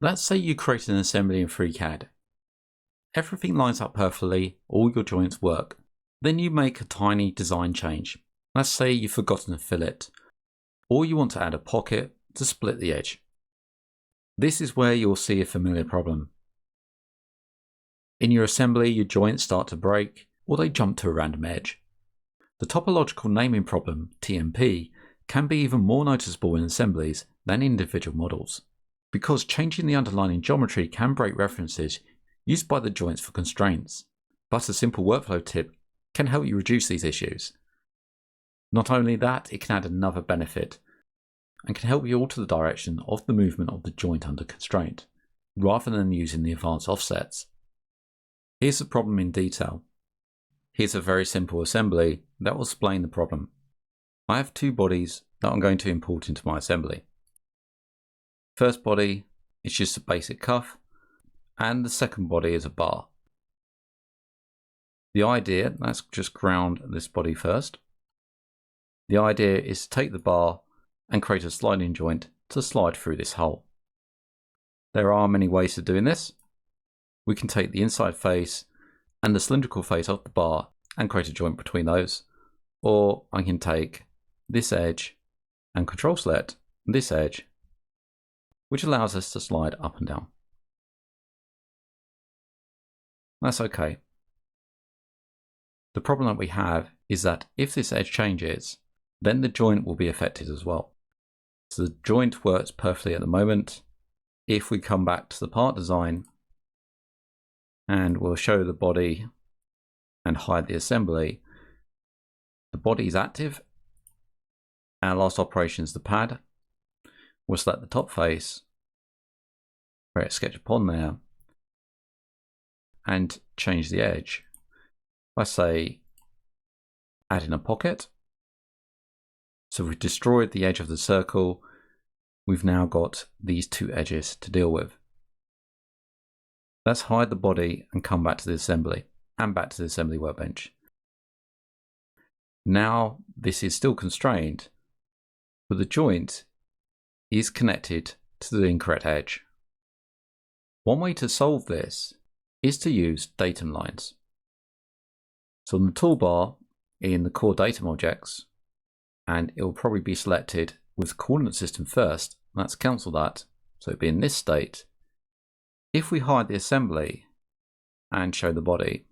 Let's say you create an assembly in FreeCAD. Everything lines up perfectly, all your joints work. Then you make a tiny design change. Let's say you've forgotten a fillet, or you want to add a pocket to split the edge. This is where you'll see a familiar problem. In your assembly, your joints start to break, or they jump to a random edge. The topological naming problem, TNP, can be even more noticeable in assemblies than individual models, because changing the underlying geometry can break references used by the joints for constraints. But a simple workflow tip can help you reduce these issues. Not only that, it can add another benefit and can help you alter the direction of the movement of the joint under constraint, rather than using the advanced offsets. Here's the problem in detail. Here's a very simple assembly that will explain the problem. I have two bodies that I'm going to import into my assembly. First body is just a basic cuff, and the second body is a bar. The idea, let's just ground this body first. The idea is to take the bar and create a sliding joint to slide through this hole. There are many ways of doing this. We can take the inside face and the cylindrical face of the bar and create a joint between those. Or I can take this edge and control select this edge, which allows us to slide up and down. That's okay. The problem that we have is that if this edge changes, then the joint will be affected as well. So the joint works perfectly at the moment. If we come back to the part design and we'll show the body and hide the assembly, the body is active. Our last operation is the pad. We'll select the top face, create a sketch upon there, and change the edge by, say, adding a pocket. So we've destroyed the edge of the circle. We've now got these two edges to deal with. Let's hide the body and come back to the assembly and back to the assembly workbench. Now this is still constrained, but the joint is connected to the incorrect edge. One way to solve this is to use datum lines. So on the toolbar in the core datum objects, and it will probably be selected with coordinate system first. Let's cancel that, so it'll be in this state. If we hide the assembly and show the body,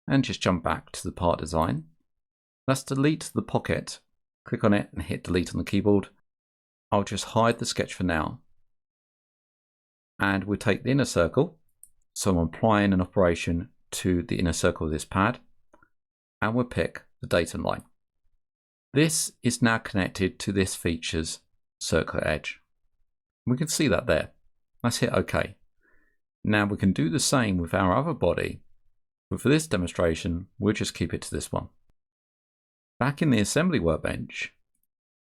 and just jump back to the part design, let's delete the pocket, click on it and hit delete on the keyboard. I'll just hide the sketch for now. And we'll take the inner circle, so I'm applying an operation to the inner circle of this pad, and we'll pick the datum line. This is now connected to this feature's circular edge. We can see that there. Let's hit OK. Now we can do the same with our other body, but for this demonstration, we'll just keep it to this one. Back in the assembly workbench,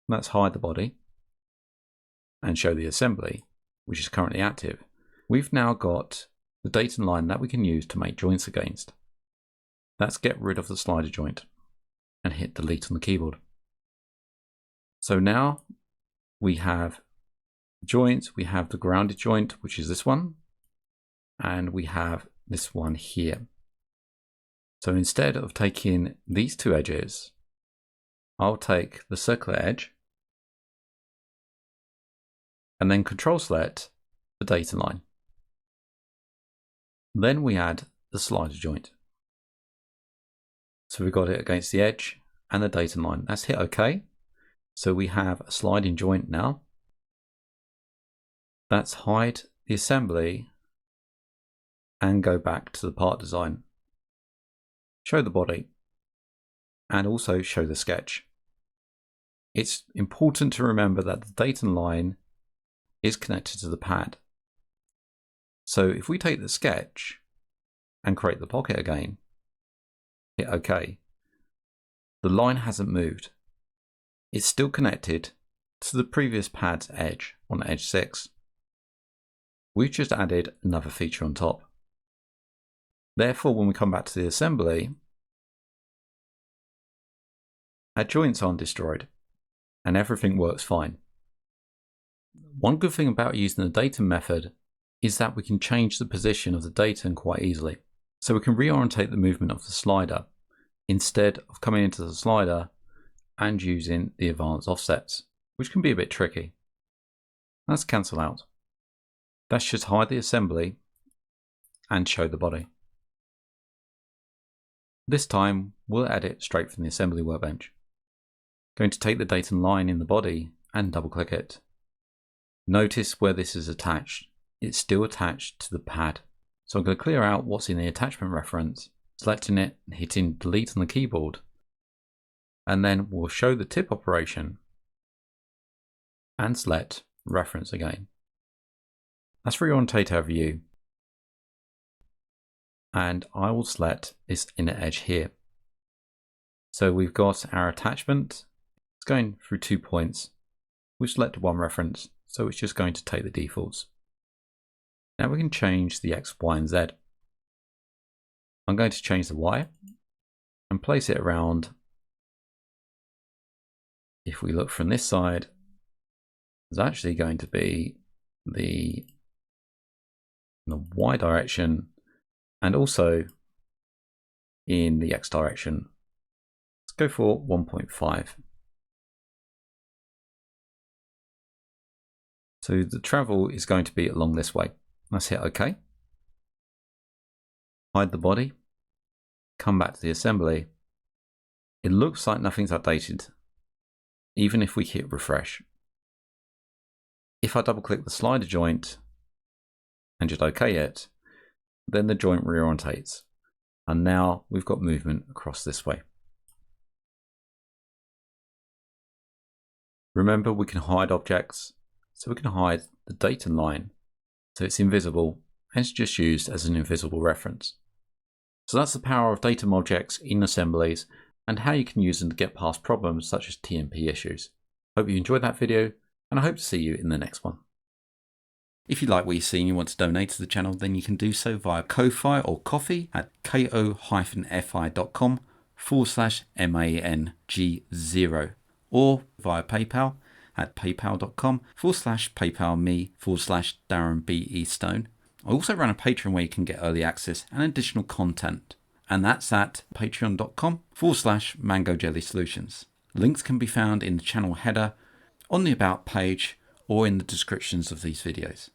let's hide the body and show the assembly, which is currently active. We've now got the datum line that we can use to make joints against. Let's get rid of the slider joint and hit delete on the keyboard. So now we have joints, we have the grounded joint, which is this one, and we have this one here. So instead of taking these two edges, I'll take the circular edge and then control select the datum line. Then we add the slider joint. So we've got it against the edge and the datum line. Let's hit OK. So we have a sliding joint now. Let's hide the assembly and go back to the part design. Show the body and also show the sketch. It's important to remember that the datum line is connected to the pad. So if we take the sketch and create the pocket again, hit OK, the line hasn't moved. It's still connected to the previous pad's edge on edge 6. We've just added another feature on top. Therefore, when we come back to the assembly, our joints aren't destroyed and everything works fine. One good thing about using the datum method is that we can change the position of the datum quite easily. So we can reorientate the movement of the slider instead of coming into the slider and using the advanced offsets, which can be a bit tricky. Let's cancel out. That should hide the assembly and show the body. This time we'll edit straight from the assembly workbench. Going to take the datum line in the body and double click it. Notice where this is attached. It's still attached to the pad. So I'm going to clear out what's in the attachment reference, selecting it and hitting delete on the keyboard. And then we'll show the tip operation and select reference again. Let's reorientate our view. And I will select this inner edge here. So we've got our attachment. It's going through 2 points. We've selected one reference, so it's just going to take the defaults. Now we can change the X, Y, and Z. I'm going to change the Y and place it around. If we look from this side, it's actually going to be the Y direction and also in the X direction. Let's go for 1.5. So the travel is going to be along this way. Let's hit OK. Hide the body. Come back to the assembly. It looks like nothing's updated, even if we hit refresh. If I double click the slider joint and just OK it, then the joint reorientates. And now we've got movement across this way. Remember, we can hide objects. So we can hide the datum line, so it's invisible and it's just used as an invisible reference. So that's the power of datum objects in assemblies and how you can use them to get past problems such as TMP issues. Hope you enjoyed that video and I hope to see you in the next one. If you like what you see and you want to donate to the channel, then you can do so via Ko-Fi or Ko-Fi at ko-fi.com/MANG0 or via PayPal at paypal.com/paypalme/DarrenBEstone. I also run a Patreon where you can get early access and additional content, and that's at patreon.com/MangoJellySolutions. Links can be found in the channel header, on the About page, or in the descriptions of these videos.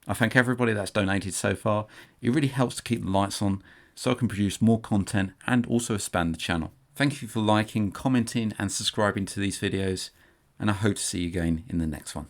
I thank everybody that's donated so far. It really helps to keep the lights on so I can produce more content and also expand the channel. Thank you for liking, commenting and subscribing to these videos, and I hope to see you again in the next one.